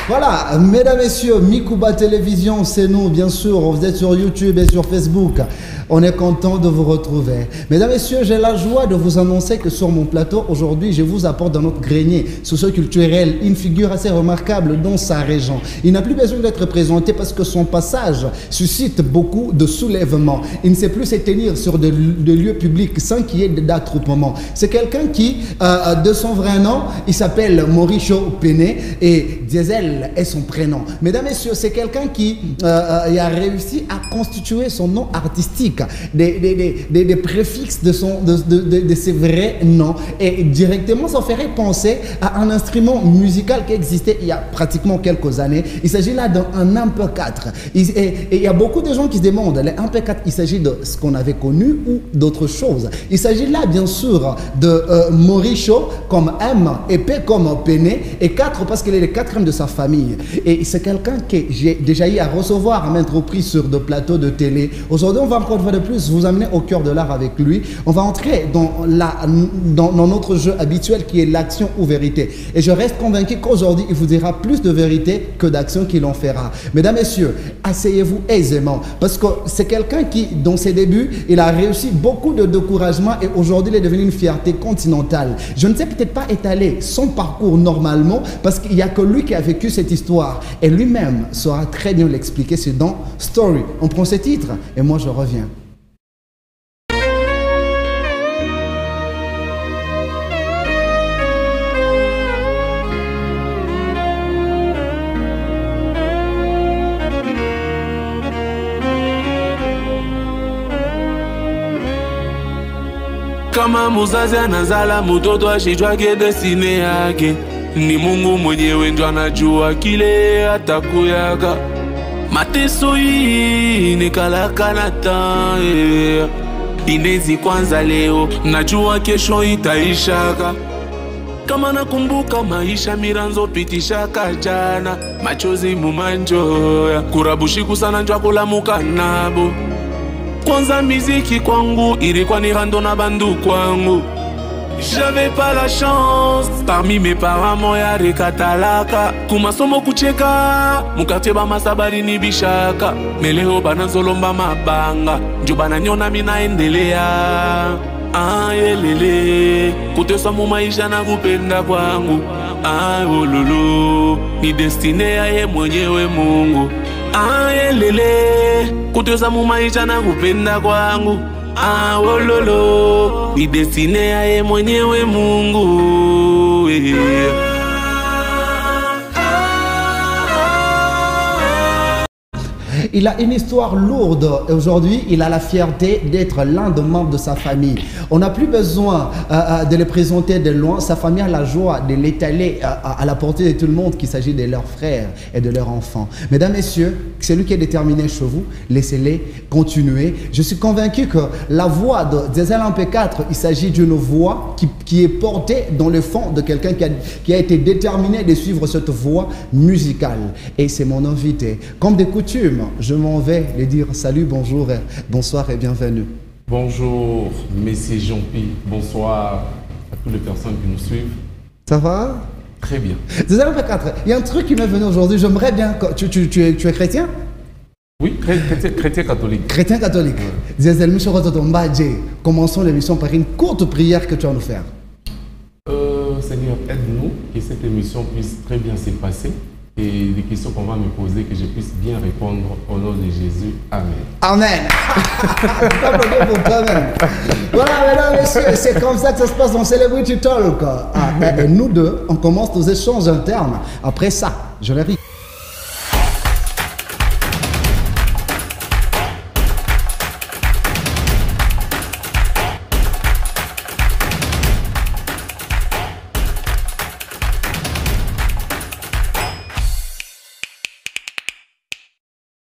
Voilà, mesdames, messieurs, Mikouba Télévision, c'est nous, bien sûr. Vous êtes sur YouTube et sur Facebook. On est content de vous retrouver. Mesdames, messieurs, j'ai la joie de vous annoncer que sur mon plateau, aujourd'hui, je vous apporte dans notre grenier socio-culturel une figure assez remarquable dans sa région. Il n'a plus besoin d'être présenté parce que son passage suscite beaucoup de soulèvements. Il ne sait plus se tenir sur des lieux publics sans qu'il y ait d'attroupement. C'est quelqu'un qui, de son vrai nom, il s'appelle Mauricio Péné et Diesel est son prénom. Mesdames, messieurs, c'est quelqu'un qui a réussi à constituer son nom artistique, des préfixes de ses vrais noms. Et directement, ça ferait penser à un instrument musical qui existait il y a pratiquement quelques années. Il s'agit là d'un MP4. Et il y a beaucoup de gens qui se demandent, les MP4, il s'agit de ce qu'on avait connu ou d'autres choses. Il s'agit là, bien sûr, de Mauricio comme M et P comme Péné et 4 parce qu'il est le quatrième de sa famille. Et c'est quelqu'un que j'ai déjà eu à recevoir à maintes reprises sur des plateaux de télé. Aujourd'hui, on va encore une fois de plus vous amener au cœur de l'art avec lui. On va entrer dans notre jeu habituel qui est l'action ou vérité. Et je reste convaincu qu'aujourd'hui, il vous dira plus de vérité que d'action qu'il en fera. Mesdames, messieurs, asseyez-vous aisément parce que c'est quelqu'un qui, dans ses débuts, il a réussi beaucoup de découragement et aujourd'hui, il est devenu une fierté continentale. Je ne sais peut-être pas étaler son parcours normalement parce qu'il n'y a que lui qui a vécu cette histoire et lui-même saura très bien l'expliquer. C'est dans Story. On prend ce titre et moi je reviens. Kama muzazi anazala mtoto ashitwake destiny yake, ni Mungu mwenyewe ndo anajua kile atakuyaka. Mateso hii ni kalakanata, inezi kwanza leo, najua kesho itaishaka. Kama nakumbuka maisha miranzo pitishaka jana, machozi mumanjoya, kurabushiku sana njwa kulamuka nabo. Kwanza miziki kwangu ilikuwa ni rando na bandu kwangu. J'avais pas la chance, parmi mes parents moya rekatalaka. Kumasomo kucheka, mukate ba masabari ni bishaka. Meleo banazolomba mabanga, njo bananyona mina endelea. Yelele, kutesa mu maisha na kupenda kwangu. Ololo, ni destiny ya ye mwenyewe Mungu. Yelele, kutesa mu maisha na kupenda kwangu. Ololo, ni destiny ya ye mwenyewe Mungu. Il a une histoire lourde et aujourd'hui, il a la fierté d'être l'un des membres de sa famille. On n'a plus besoin de le présenter de loin. Sa famille a la joie de l'étaler à la portée de tout le monde qu'il s'agit de leurs frères et de leurs enfants. Mesdames, messieurs, celui qui est déterminé chez vous, laissez-les continuer. Je suis convaincu que la voix de Diesel MP4, il s'agit d'une voix qui est portée dans le fond de quelqu'un qui a été déterminé de suivre cette voie musicale. Et c'est mon invité. Comme de coutume, je m'en vais lui dire salut, bonjour, bonsoir et bienvenue. Bonjour, Messie Jean-Pi. Bonsoir à toutes les personnes qui nous suivent. Ça va? Très bien. Diesel MP4, il y a un truc qui m'est venu aujourd'hui. J'aimerais bien... Tu es chrétien? Oui, chrétien catholique. Chrétien catholique. Diesel Mbadje, commençons l'émission par une courte prière que tu vas nous faire. Seigneur, aide-nous que cette émission puisse très bien se passer. Et des questions qu'on va me poser, que je puisse bien répondre au nom de Jésus. Amen. Amen. Voilà, mesdames, messieurs, c'est comme ça que ça se passe dans Celebrity Talk. Et nous deux, on commence nos échanges internes. Après ça, je les ris.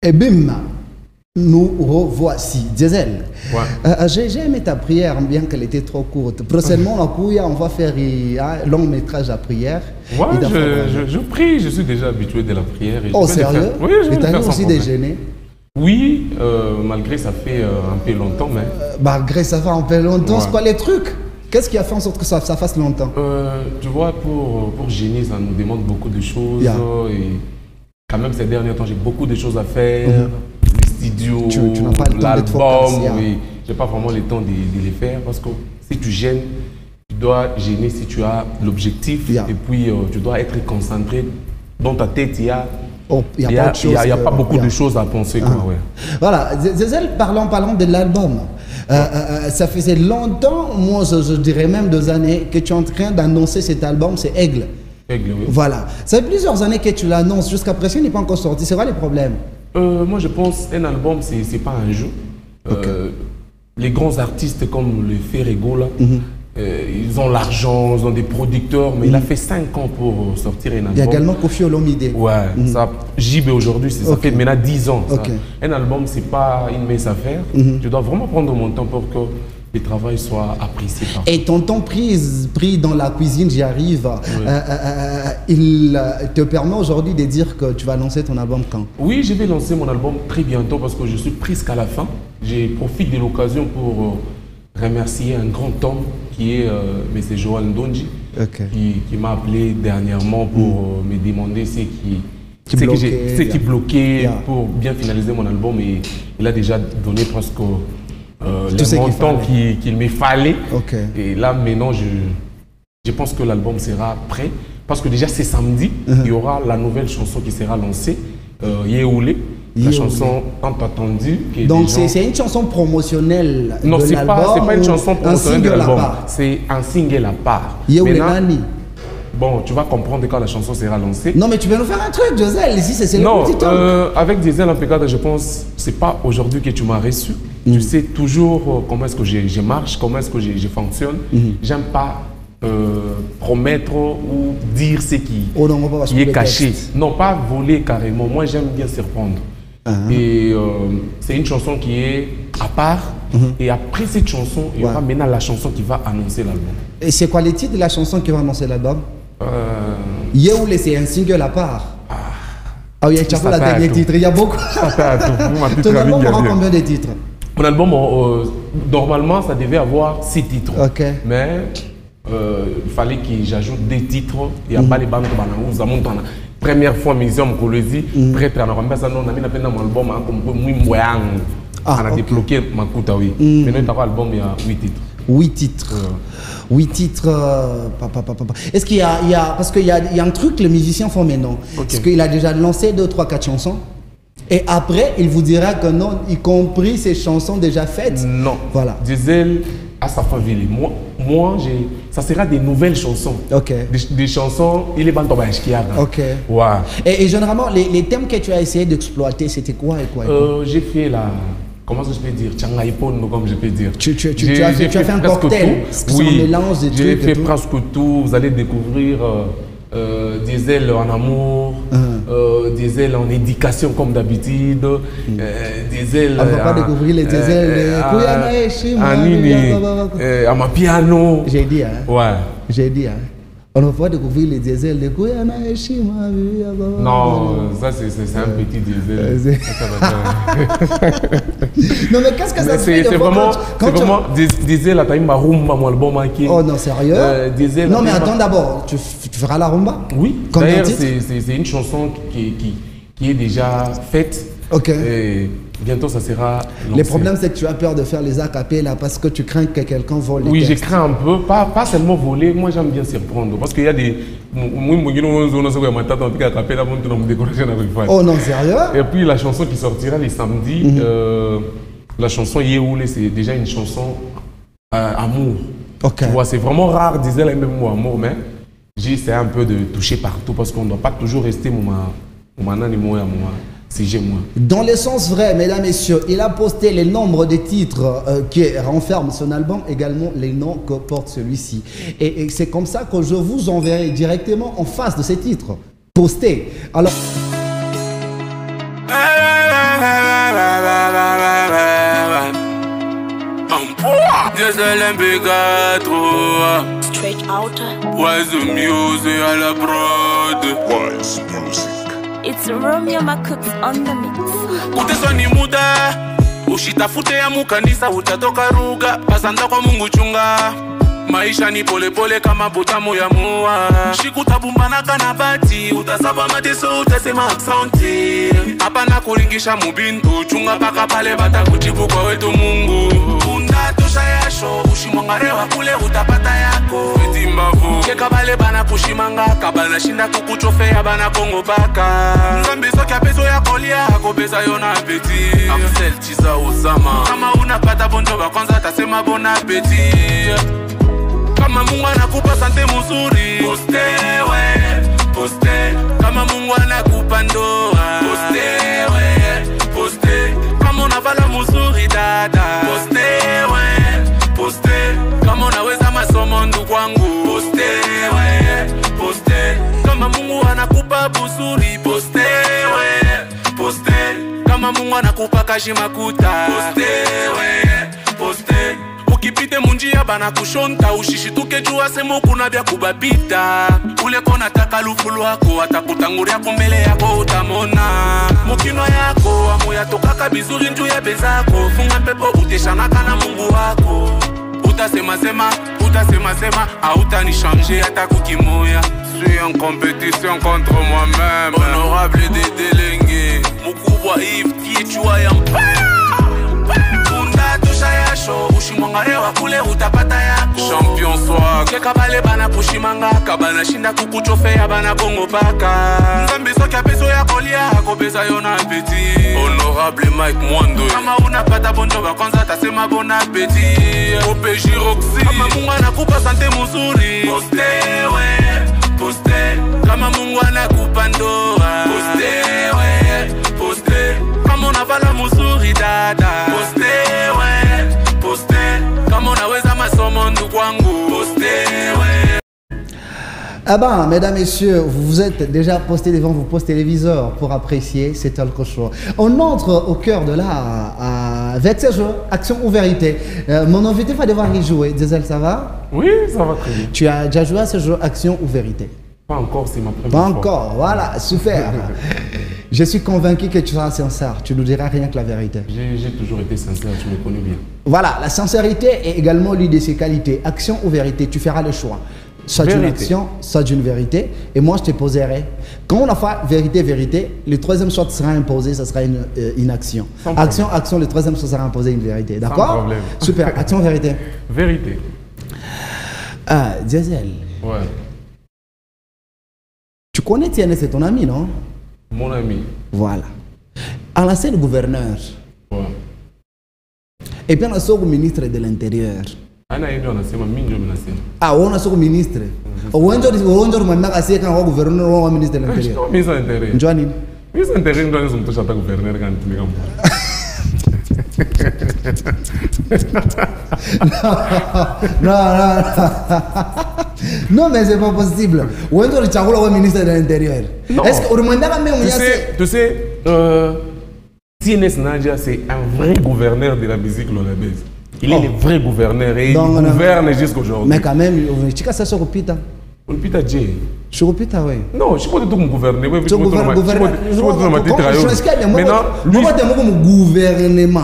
Et bim, nous revoici. Diesel, ouais. J'ai aimé ta prière, bien qu'elle était trop courte. Prochainement, on va faire un long métrage à prière. Ouais, je prie, je suis déjà habitué de la prière. Et oh, sérieux? Oui, je vais le faire aussi déjeuner? Oui, malgré ça fait un peu longtemps, mais... Malgré ça fait un peu longtemps, ouais. C'est quoi les trucs? Qu'est-ce qui a fait en sorte que ça fasse longtemps? Tu vois, pour Génie, ça nous demande beaucoup de choses. Yeah. Et quand même, ces derniers temps, j'ai beaucoup de choses à faire. Les studios, tu n'as pas le temps de te l'album. focus, yeah. Oui, je n'ai pas vraiment le temps de les faire parce que si tu gênes, tu dois gêner si tu as l'objectif. Yeah. Et puis, tu dois être concentré. Dans ta tête, il y a... Il n'y a pas beaucoup de choses à penser. Quoi, ouais. Voilà, Zézel, parlons de l'album. Ça faisait longtemps, moi je dirais même 2 années, que tu es en train d'annoncer cet album, c'est Aigle. Aigle, oui. Voilà, ça fait plusieurs années que tu l'annonces, jusqu'à présent il n'est pas encore sorti, c'est quoi les problèmes? Moi je pense qu'un album, c'est pas un jeu. Les grands artistes comme le Ferrego, là, ils ont l'argent, ils ont des producteurs, mais il a fait 5 ans pour sortir un album. Il y a également Kofi Olomide. Ouais, ça, JB aujourd'hui, ça fait maintenant 10 ans. Ça. Un album, c'est pas une mince affaire. Je dois vraiment prendre mon temps pour que le travail soit apprécié par. Et ton temps pris dans la cuisine, j'y arrive, il te permet aujourd'hui de dire que tu vas lancer ton album quand? Oui, je vais lancer mon album très bientôt parce que je suis presque à la fin. Je profite de l'occasion pour remercier un grand homme qui est M. Joël Ndonji, qui m'a appelé dernièrement pour me demander ce qui bloquait pour bien finaliser mon album. Et il a déjà donné presque le montant qu'il me fallait. Et là, maintenant, je pense que l'album sera prêt. Parce que déjà, c'est samedi, il y aura la nouvelle chanson qui sera lancée, Yeoulé. La chanson tant attendue. Donc c'est une chanson promotionnelle. Non, c'est pas une chanson promotionnelle de l'album. C'est un single à part. Maintenant, bon, tu vas comprendre quand la chanson sera lancée. Non, mais tu peux nous faire un truc, Diesel. Ici, c'est le petit temps. Avec Diesel, en tout je pense, c'est pas aujourd'hui que tu m'as reçu. Tu sais toujours comment est-ce que je marche, comment est-ce que je fonctionne. J'aime pas promettre ou dire ce qui est caché. Non, pas voler carrément. Moi, j'aime bien surprendre. Et c'est une chanson qui est à part. Et après cette chanson, il y aura maintenant la chanson qui va annoncer l'album. Et c'est quoi les titres de la chanson qui va annoncer l'album? Yeoulé, c'est un single à part. Ah oui, tu as la dernière titre. Il y a beaucoup. Ton album aura combien de titres? Mon album, normalement, ça devait avoir 6 titres. Mais il fallait que j'ajoute 2 titres. Il n'y a pas les bandes de première fois, Mission Mkolozi, prêtre à Naramba, ça, on a mis la peine dans mon album, on a débloqué ma coute, oui. Maintenant, dans l'album, il y a 8 titres. 8 titres. 8 titres. Est-ce qu'il y a. Parce qu'il y a un truc que les musiciens font maintenant. Est-ce qu'il a déjà lancé 2, 3, 4 chansons? Et après, il vous dira que non, y compris ces chansons déjà faites? Non. Voilà. Diesel à sa famille. Moi, ça sera des nouvelles chansons. Des chansons, il est bon dans Et généralement, les thèmes que tu as essayé d'exploiter, c'était quoi et quoi? J'ai fait la. Comment je peux dire? Comme je peux dire. Tu as fait un cocktail. Oui, un mélange de trucs. J'ai fait presque tout. Vous allez découvrir des ailes en amour, des ailes en éducation comme d'habitude, des ailes. On ne va pas découvrir les ailes. À ma piano. J'ai dit, hein? Ouais. J'ai dit, hein? On ne va pas découvrir les diesels de Kouyana et Shima. Non, ça c'est un petit diesel. Non, mais qu'est-ce que ça fait? C'est vraiment diesel à taille rumba, mon album. Oh non, sérieux? Non, mais attends d'abord, tu feras la rumba? Oui, d'ailleurs, c'est une chanson qui est déjà faite. Et bientôt, ça sera lancé. Le problème, c'est que tu as peur de faire les acapellas parce que tu crains que quelqu'un vole les textes. Oui, je crains un peu. Pas seulement voler, moi j'aime bien surprendre. Parce qu'il y a des... Oh non, sérieux? Et puis la chanson qui sortira les samedis, la chanson Yeoulé, c'est déjà une chanson amour. Tu vois, c'est vraiment rare, disait le même mot amour, mais j'essaie un peu de toucher partout parce qu'on ne doit pas toujours rester dans le sens vrai, mesdames, messieurs, il a posté le nombre de titres qui renferment son album, également les noms que porte celui-ci. Et c'est comme ça que je vous enverrai directement en face de ces titres postés. Alors... Straight out. Wise music à la prod. Wise music. It's Romeo Makuts on the mix. Kuteswa ni muda ushitafute ya mukanisa utatoka ruga pasanda kwa Mungu chunga maisha ni pole pole kama butamu ya mua. Shikutabumbanaka na bati, utasaba mateso utasema aksanti. Hapa na kuringisha mubintu, chunga paka pale bata kujibu kwa wetu Mungu. Unda tosha yasho, ushimwangarewa kule utapata yako. Wetimbavu, cheka bale bana kushimanga, kabana shinda kukuchofea bana kongo baka. Nzambi soki apeso ya kolia, kopesa yona apeti. Amsel chiza uzama, kama unapata bonjoba kwanza tasema bon appetit. Kama Mungu anakupa sante muzuri, poste we, poste. Kama Mungu anakupa ndoa, poste we, poste. Kama unavala muzuri dada, poste we, poste. Kama unaweza masomo ndugu wangu, poste we, poste. Kama Mungu anakupa buzuri, poste we, poste. Kama Mungu anakupa kashi makuta, poste we, poste. Ukipite munjia bana kushonta, ushishituke jua semo kuna bya kubabita. Ule kona taka lufu lwako, atakutanguria kumbele yako utamona. Mukino yako, amu ya tokaka bizuri nju ya bezako. Funga pepo uteshanaka na Mungu wako. Utasema sema, auta ni changer hata kukimoya. Suis en compétition contre moi-même. Honorable de Delenge, mukubwa Yves, kichwa ya mpaya. Unda tosha yasho, ushimwangarewa kule utapata yako. Champion swag, keka bale bana kushimanga, kabana shinda kukuchofea bana kongo paka. Nzambi soki apeso ya kolia, kopesa yona apeti. Honorable Mike Mwando, kama unapata bonjoba kwanza tasema bon appetit. OPJ Roxy, kama Mungu anakupa sante muzuri, poste we, poste. Kama Mungu anakupa ndoa, poste we, poste. Kama unavala muzuri dada, poste we, poste. Kama unaweza masomo ndugu wangu, poste we. Ah ben, mesdames, messieurs, vous êtes déjà postés devant vos postes téléviseurs pour apprécier cet talk show. On entre au cœur de l'art avec ce jeu, Action ou Vérité. Mon invité va devoir y jouer. Diesel, ça va? Oui, ça va très bien. Tu as déjà joué à ce jeu, Action ou Vérité? Pas encore, c'est ma première fois. Pas encore, voilà, super. Je suis convaincu que tu seras sincère, tu ne nous diras rien que la vérité. J'ai toujours été sincère, tu me connais bien. Voilà, la sincérité est également l'une de ses qualités. Action ou vérité, tu feras le choix. Soit d'une action, soit d'une vérité. Et moi, je te poserai. Quand on a fait vérité, le troisième choix sera imposé, ça sera une action. Action, le troisième choix sera imposé une vérité. D'accord? Sans problème. Super, action, vérité. Vérité. Ah, Diesel. Ouais. Tu connais Tiene, c'est ton ami, non? Mon ami. Voilà. À l'ancien gouverneur. Ouais. Et puis, on a son ministre de l'Intérieur. Ah, on a son ministre. On a un gouverneur ou un ministre de l'Intérieur. Ministre de l'Intérieur. Ministre de l'Intérieur, on a un gouverneur non, mais c'est pas possible. Où est-ce que tu as un ministre de l'Intérieur? Est-ce que tu sais, TNS Nadia, c'est un vrai gouverneur de la musique lolabaise. Il est le vrai gouverneur et il gouverne jusqu'à aujourd'hui. Mais quand même, tu as ça sur le pita. Le pita Dje. Sur le pita, oui. Non, je ne peux pas tout gouverner. Je suis gouvernement.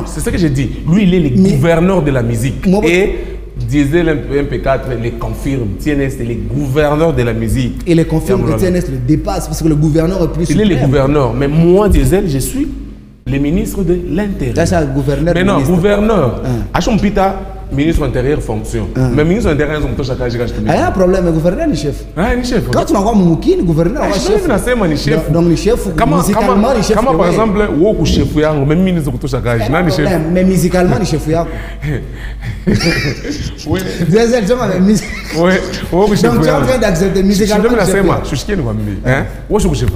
C'est ce que j'ai dit. Lui, il est le gouverneur de la musique. Et Diesel MP4 le confirme. TNS est le gouverneur de la musique. Et le confirme que TNS le dépasse parce que le gouverneur est plus suprême. Il est le gouverneur. Mais moi, Diesel, je suis le ministre de l'Intérieur. C'est un gouverneur. Mais non, gouverneur. Achompita, ministre de l'Intérieur fonction. Mais ministre de l'Intérieur, on touche à chaque il y a un problème, le gouverneur est chef. Ah, il est chef. Quand tu m'envoies mon mouki, le gouverneur est chef. Donc le chef, musicalement, le chef. Comment par exemple, où chef, même ministre de touche à chaque mais musicalement, le chef. Oui. Diesel, tu m'as mis. Oui, donc tu es en train d'accepter musicalement. Je suis qui où est-ce que chef?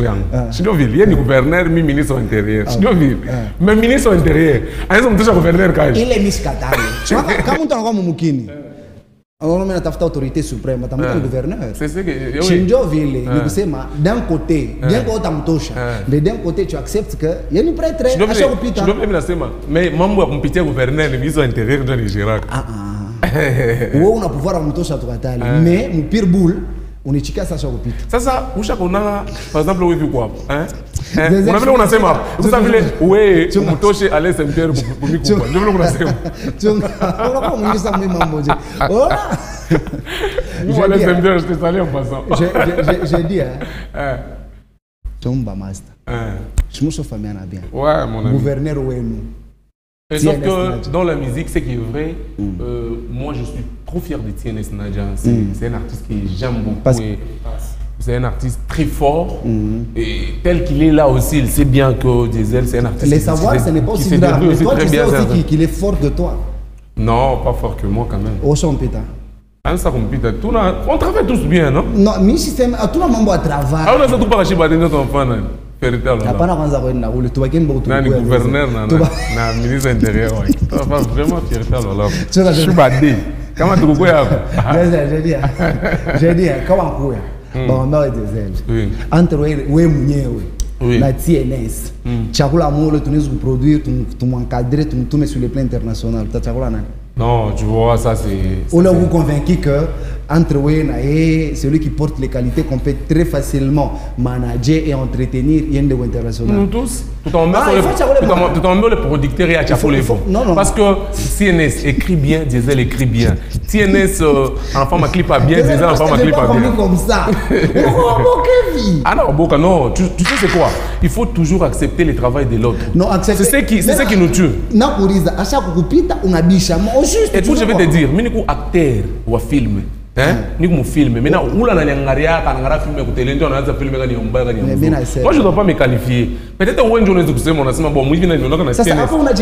Je suis il y a le gouverneur, le ministre de l'Intérieur. Je suis même ministre de l'Intérieur. On touche à gouverneur. Il est miscatable. Tu vois, quand on envoie mon moukini, on a une autorité suprême, on a un gouverneur. C'est ce que Chinjoville, d'un côté, bien qu'on t'amtouche, mais d'un côté, tu acceptes qu'il y a une prêtre. Je dois me la sema. Mais moi, mon petit gouverneur, le ministre de l'Intérieur, John Girac. On a pouvoir amtouche à toi, mais mon pire boule. On est chica ça sur le pit. Ça, où chaque on a, par exemple, où est-ce quoi? On a vu on a fait ma. Vous savez, ouais, tu me touches à l'SMT pour m'y couper. Je veux le connaître. Tu me, on a pas mon ça même manger. Voilà. Voilà, c'est bien, je te salue en passant. J'ai dit, tu es un master. Je me suis fait bien. Ouais, mon ami. Gouverneur Ouenou. Et sauf que dans la musique, ce qui est vrai, moi je suis trop fier de TNS Nadia. C'est un artiste que j'aime beaucoup. C'est un artiste très fort. Et tel qu'il est là aussi, il sait bien que Diesel, c'est un artiste. Les savoirs, ce n'est pas aussi grave. Mais toi, tu sais aussi qu'il est fort de toi. Non, pas fort que moi quand même. Au champita. On travaille tous bien, non? Non, mais système, tout le monde travaille. Ah, on a tout pas acheté par notre enfant. Gouverneur, ministre intérieur. Vraiment fierté alors. Je suis badé. Comment tu peux j'ai dit, comment on peut? Bon, on a des ailes. Entre la TNS, Tchakoula Molo, tu nous produire, tu m'encadrer, tu mets sur le plan international. Non, tu vois, ça c'est. On a vous convaincu que entre celui qui porte les qualités qu'on peut très facilement manager et entretenir Yende international. Nous tous. Tout en met le producteur et à Tchakoula. Parce que CNS écrit bien, Diesel écrit bien. TNS, enfant ma clip pas bien, Diesel enfant ma clip pas bien. Comme ça. Ah non, non, tu sais c'est quoi? Il faut toujours accepter le travail de l'autre. C'est ce qui nous tue. Non, pour dire, à chaque coup, on a bicham. Et puis je vais te dire, je suis acteur ou film. Je suis film. Maintenant, où la nangaria, quand film, moi je ne dois pas me qualifier. Peut-être que je ne sais pas, bon, moi je ne sais pas. Après, on a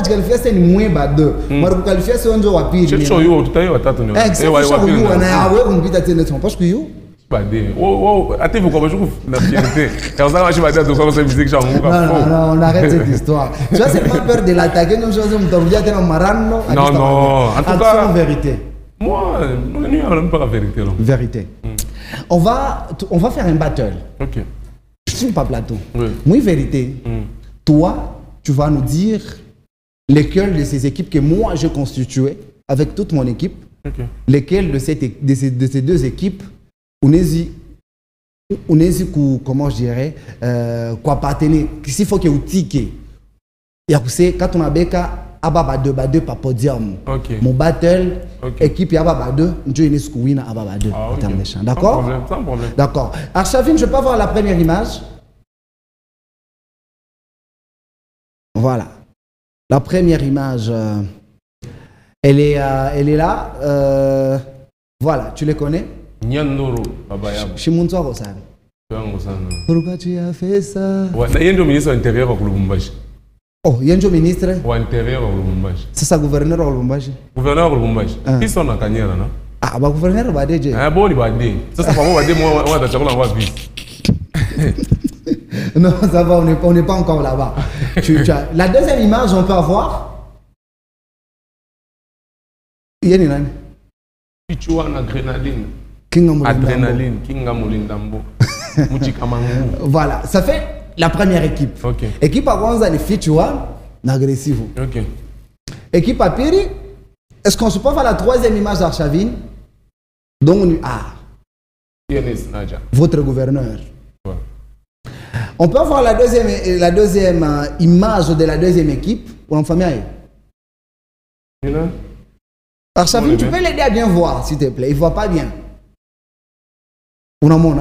dit qualifié, c'est une moins bad. Mais pour qualifier, c'est un jour à pire. C'est chaud, tout à l'heure, tu as c'est parce que you. Oh, attends, vous comprenez la fierté. Et on s'en va dire de cette musique. Non, on arrête cette histoire. Tu as seulement peur de l'attaquer, nous sommes en marano. Non, en tout cas, en vérité. Moi, je n'ai même pas la vérité. Vérité. On va faire un battle. Ok. Je suis pas plateau. Moi, vérité. Toi, tu vas nous dire lesquelles de ces équipes que moi j'ai constituées avec toute mon équipe, lesquelles de ces deux équipes on hésite, comment je dirais, quoi appartenir. S'il faut qu'il y ait un ticket, il y a quand on a béca, ababa 2 par podium. Mon battle, équipe ababa 2, je vais win ababa 2 en termes de champ. D'accord? Sans problème. D'accord. Arshavin, je peux avoir la première image. Voilà. La première image, elle est là. Voilà, tu les connais? Nyandoro, Babayab. Chimunzo Rosan. Pourquoi tu as fait ça? Il y a un ministre intérieur au Lubumbashi. Oh, il y a un ministre intérieur au Lubumbashi. C'est ça, gouverneur au Lubumbashi. Gouverneur au Lubumbashi. Qui sont en Kanyera, non? Ah, bah, gouverneur va dire. Ah, bon, il va dire. Ça, c'est pas bon, moi, on va t'acheter vie. Non, ça va, on n'est pas encore là-bas. La deuxième image, on peut avoir. Il y a une Pichuan adrénaline. Adrénaline, voilà, ça fait la première équipe. Équipe à Wanza, les Fichuan, agressif. Équipe à Piri, est-ce qu'on se peut faire la troisième image d'Arshavin? Donc, votre gouverneur. On peut avoir la deuxième image de la deuxième équipe pour en famille. Arshavin, tu peux l'aider à bien voir, s'il te plaît. Il ne voit pas bien. On a mon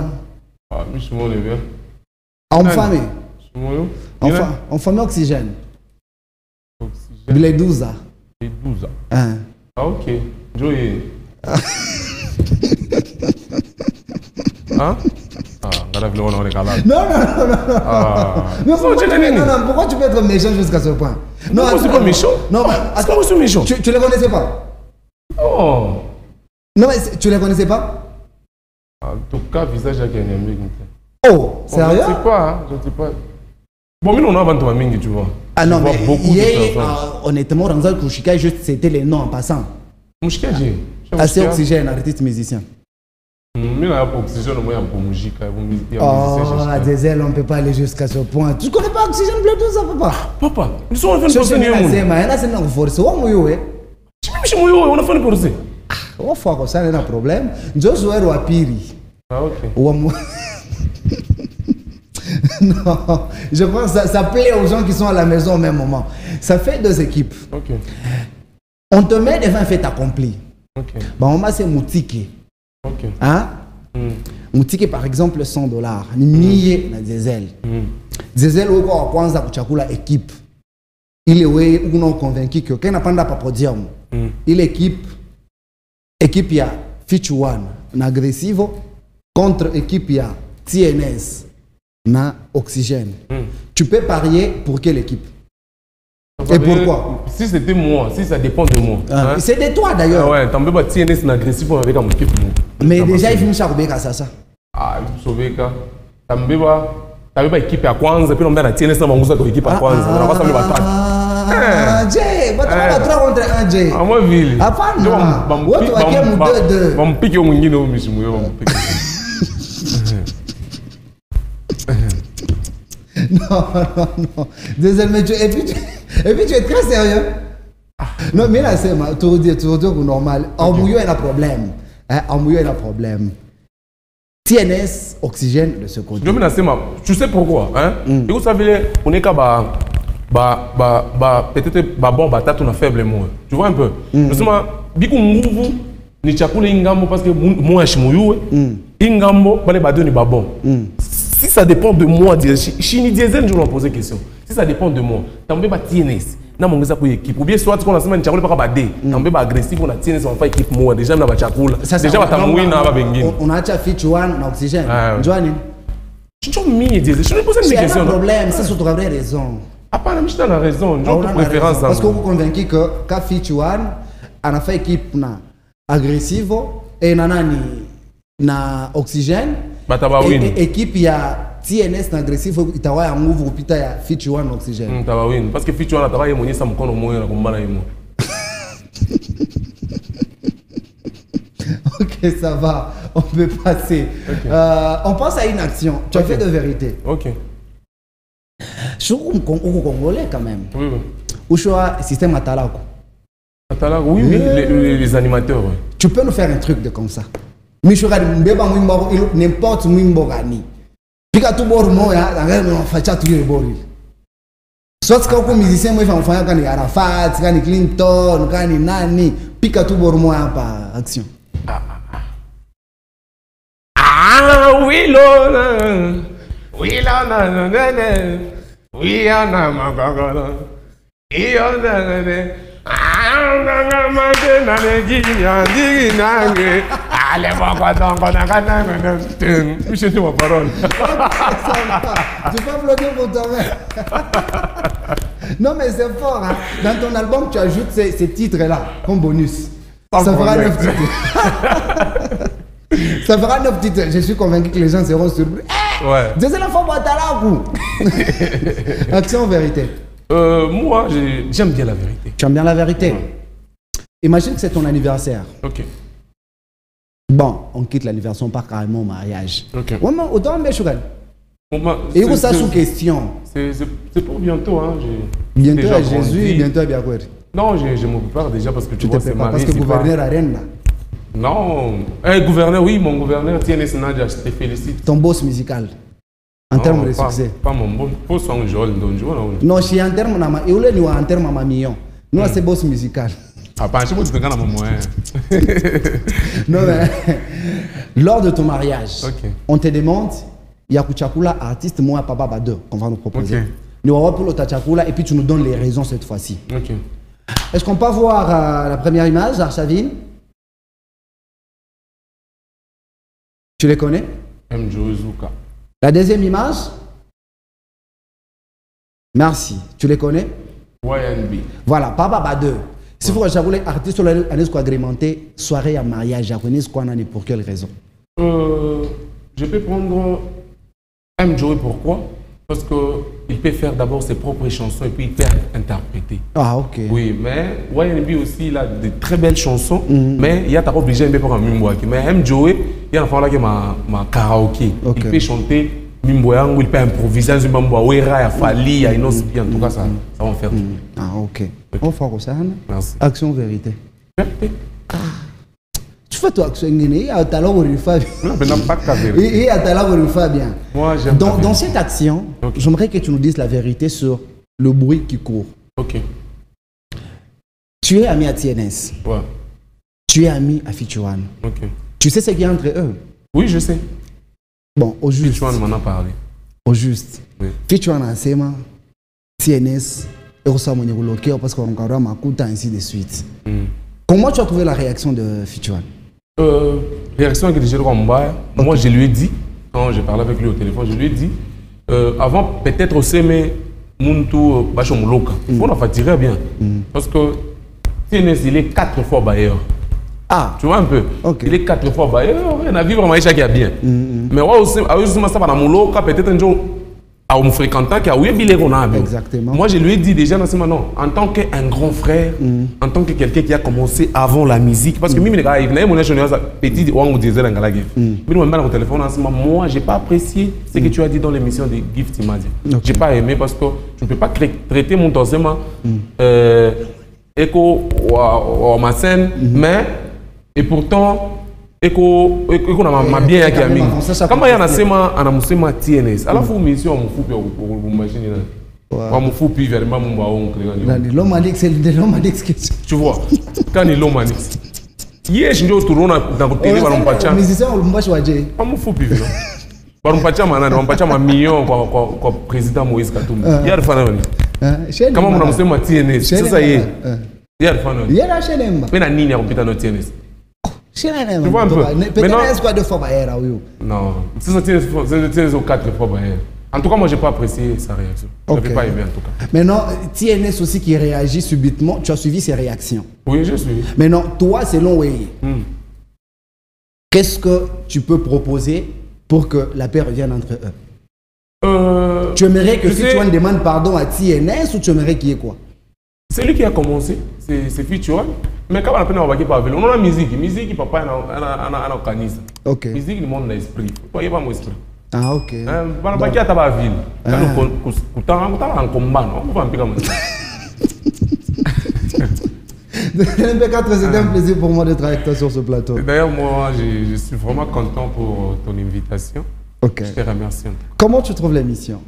ah, je suis bien. En famille. En famille oxygène. Les 12 ans. Les 12 ans. Ah, ok. Joyeux. Hein? Non. Non, pourquoi tu peux être méchant jusqu'à ce point? Non, je ne suis pas méchant. Non, est-ce que je suis méchant? Tu ne les connaissais pas? Oh. Non, mais tu ne les connaissais pas? En tout cas, visage avec un ami. Oh, sérieux? Je ne sais pas, je ne sais pas. Bon, mais on a avant toi, tu vois. Ah non, mais honnêtement, Ranzal Kouchika, c'était les noms en passant. Mouchika, j'ai. Assez oxygène, artiste musicien. Mais il y a oxygène, moi, il y a pour Mouchika. Oh, à Diesel, on ne peut pas aller jusqu'à ce point. Tu ne connais pas oxygène bleu, tout ça, papa? Papa, nous sommes en train de passer. On a fait une force. On va ça, il y a un problème. Je joue à Piri. Ah, ok. Non, je pense que ça plaît aux gens qui sont à la maison au même moment. Ça fait 2 équipes. Ok. On te met devant un fait accompli. Ok. Bahoma c'est Moutiki. Ok. Hein? Moutiki par exemple $100. Ni miye na diesel. Diesel uko wa kwanza kuchakula équipe. Ile we uno convaincu que quand napanda pa podium. Ile équipe ya Fitch One na Agressivo contre équipe ya TNS na Oxygène. Tu peux parier pour quelle équipe? Et pourquoi? Si c'était moi, si ça dépend de moi. Hein? C'est de toi d'ailleurs. Ah ouais, t'en veux pas TNS na Agressivo avec mon équipe. Mais déjà il finit chaque béka ça. Ah, Sobeka. T'en veux pas équipe à Kwanza puis on met la TNS na mangusa ko équipe à Kwanza. On va ça me battre. Jay, battre 3 contre 1 Jay. Ah moi ville. Hapana. Watu wa game 2-2. Bampike mwingine huyo mishimu yo bampike. Non. Désolé, et puis tu es très sérieux. Non, mais là, c'est tout dire normal. En mouillot, il y a un problème. En mouillot, il y a un problème. TNS, Oxygène de ce côté. Tu sais pourquoi? Hein? Et vous savez, on est qu'à peut-être bon batatu na faible moins. Tu vois un peu? Nous sommes biku nguvu ni chakula ingambo parce que moi je mouillou. Ingambo bale bado ni babon. Si ça dépend de moi, Chini Diesel, je vais me poser question. Si ça dépend de moi, tu as pas TNS, na mongeza pour équipe. Ou bien soit qu'on a semaine chakula pas badé, tu as agressif, on a TNS, on fait équipe moi. Déjà na ba chakula. Déjà ta mouina na ba bengine. On a déjà Fitch One na Oxygène. Joanne. Tu as mis Diesel. Je me pose une question. C'est un problème, c'est surtout vraie raison. Ah pas, je t'ai raison. J'ai une préférence. Parce que vous convaincu que quand Fitch One a fait équipe na Agressivo et nanani na Oxygène. Équipe ya TNS na Agressivo itawa ya nguvu kupita ya Fitch One Oxygène. Tawawin parce que Fitch One atawa yemonyesa mkono moyo na kumbana yemo. Ok, ça va. On peut passer. Okay. On passe à une action. Tu as fait de vérité. Ok. Je suis au Congolais quand même. Oui. Ou je suis au système Atalako. Atalako, oui, les animateurs. Oui. Tu peux nous faire un truc de comme ça. N'importe où Mbourani. Pika tout bord moya, on fait tout le bord. Soit que les musiciens, moi, on fait quand Arafat, quand Clinton, quand Nani, pika tout bord moya par action. Ah oui, Lona. Oui, Lona, oui, Anna, Magagala. Allez, tu ma parole. Tu peux bloquer pour toi-même. Non, mais c'est fort. Hein? Dans ton album, tu ajoutes ces titres-là comme bonus. Ça fera 9 titres. Ça fera 9 titres. Je suis convaincu que les gens seront surpris. Ouais. Deuxième fois, action vérité. Moi, j'aime bien la vérité. Tu aimes bien la vérité? Imagine que c'est ton anniversaire. Ok. Bon, on quitte l'anniversaire, on part carrément au mariage. Ok. Autant mais et où ça sous question? C'est pour bientôt. Hein. Bientôt à Jésus, bientôt à Biakweri. Non, je me prépare déjà parce que tu vois, c'est marié. Parce que le gouverneur a rien là. Non. Gouverneur, oui, mon gouverneur, TNS Nadia, je te félicite. Ton boss musical. En termes de succès. Pas mon boss en Joël Ndonjo. Non, je suis en termes de million. Nous, c'est boss musical. Ah, pas, je sais pas si Non, mais lors de ton mariage, on te demande, il y a Kuchakula, artiste, moi, Papa Bade, qu'on va nous proposer. Nous allons pour le Tachakula et puis tu nous donnes les raisons cette fois-ci. Est-ce qu'on peut voir la première image, Arshavin? Tu les connais? M. Jozuka. La deuxième image? Merci. Tu les connais? YNB. Voilà, Papa Bade. Si vous voulez artiste agrémenté, soirée à mariage, japonais, quoi, pour quelle raison? Je peux prendre M. Joey, pourquoi? Parce qu'il peut faire d'abord ses propres chansons et puis il peut interpréter. Ah, ok. Oui, mais YNB aussi, il a de très belles chansons, mais il y a ta obligé de faire un mimboaki. Mais M. Joey, il y a un enfant là qui est ma karaoké. Okay. Il peut chanter mimboyango, il peut improviser un mimboa, Wera, il Fali, il y a une autre, en tout cas, ça va faire. Ah, ok. On fera ça. Merci. Action vérité. Tu fais toi action, il y a talent pour une femme. Il y a talent pour une femme bien. Moi, j'aime. Dans cette action, j'aimerais que tu nous dises la vérité sur le bruit qui court. Ok. Tu es ami à TNS. Ouais. Tu es ami à Fichouane. Ok. Tu sais ce qu'il y a entre eux? Oui, je sais. Bon, au juste. Fichouane m'en a parlé. Au juste. Oui. Fichouane a Sema, CNS, et Rosamoni Rouloké, parce qu'on a Makuta, ainsi de suite. Comment tu as trouvé la réaction de Fichouane? Réaction que j'ai moi je lui ai dit, quand j'ai parlé avec lui au téléphone, je lui ai dit, avant peut-être aussi, mais Muntu Bachomoloka, on a fatigué bien. Parce que CNS, il est 4 fois bailleur. Ah, tu vois un peu. Okay. Il est 4 fois bailleur, il a vu vraiment qui a bien. Mais moi aussi, ça va Moloka, peut-être un jour, à me fréquentant, qui a oublié billet qu'on a. Exactement. Moi, je lui ai dit déjà, non, en tant qu'un grand frère, en tant que quelqu'un qui a commencé avant la musique, parce que même les gars, il y a mon petit ou diesel en galagif. Mais au téléphone, moi, j'ai pas apprécié ce que tu as dit dans l'émission de Gift Imadi. J'ai pas aimé parce que je ne peux pas traiter mon torsement écho ou ma scène, mais et pourtant eko na bien ya mingi kama yana sema anamusema TNS alafu mission mfupi wa machine là wa mfupi vraiment mumba oncle ngani Lomanix c'est de Lomanix tu vois quand il Lomanix yesh ndio turona na kutili banampacha musicien olumbashi waje wa mfupi vile banampacha manani banampacha ma million kwa président Moïse Katumbi yar fana nini kama mnamusema TNS sasa yeye yar fana nini yera shenemba mena nini ya kupita no TNS. Tu vois un peu. Peut-être quoi de fois bailleur non, c'est aux 4 fois bailleur. En tout cas, moi, j'ai pas apprécié sa réaction. Je n'avais pas aimé en tout cas. Maintenant, TNS aussi qui réagit subitement, tu as suivi ses réactions. Oui, je suis. Maintenant, toi, selon Weye, qu'est-ce que tu peux proposer pour que la paix revienne entre eux? Tu aimerais que Fichouane demande pardon à TNS ou tu aimerais qu'il y ait quoi? C'est lui qui a commencé, c'est Fichouane. Mais quand on a peine à voir on a la musique, papa, on a canisa. Ok. Musique, le monde a l'esprit. Toi, il n'y a pas mon esprit. Ah, ok. On a pas qui a ta ville. Quand on a un combat, on va un peu comme ça. MP4, c'était un plaisir pour moi d'être avec toi sur ce plateau. D'ailleurs, moi, je suis vraiment content pour ton invitation. Ok. Je te remercie. Comment tu trouves l'émission?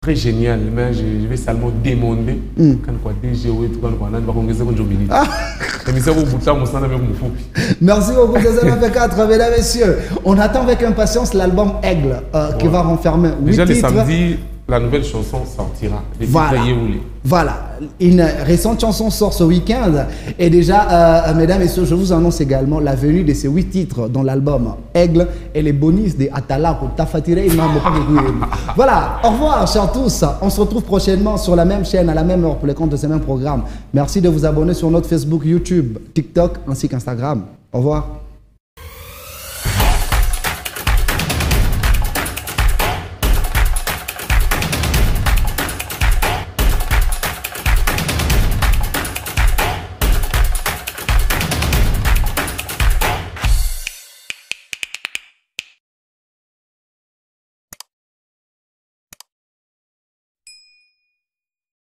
Très génial, mais je vais seulement demander quand quoi DGO et tout quand quoi nan va congrès qu'on jobili. L'émission au bout mon sang avec mon foupi. Merci beaucoup Deuxième MP4, mesdames et messieurs. On attend avec impatience l'album Aigle qui va renfermer 8 déjà titres. le samedi, la nouvelle chanson sortira. Voilà, une récente chanson sort ce week-end. Et déjà, mesdames et messieurs, je vous annonce également la venue de ces 8 titres dans l'album Aigle et les bonus de Atala pour Tafatire. Voilà, au revoir, chers tous. On se retrouve prochainement sur la même chaîne, à la même heure pour les comptes de ces mêmes programmes. Merci de vous abonner sur notre Facebook, YouTube, TikTok ainsi qu'Instagram. Au revoir.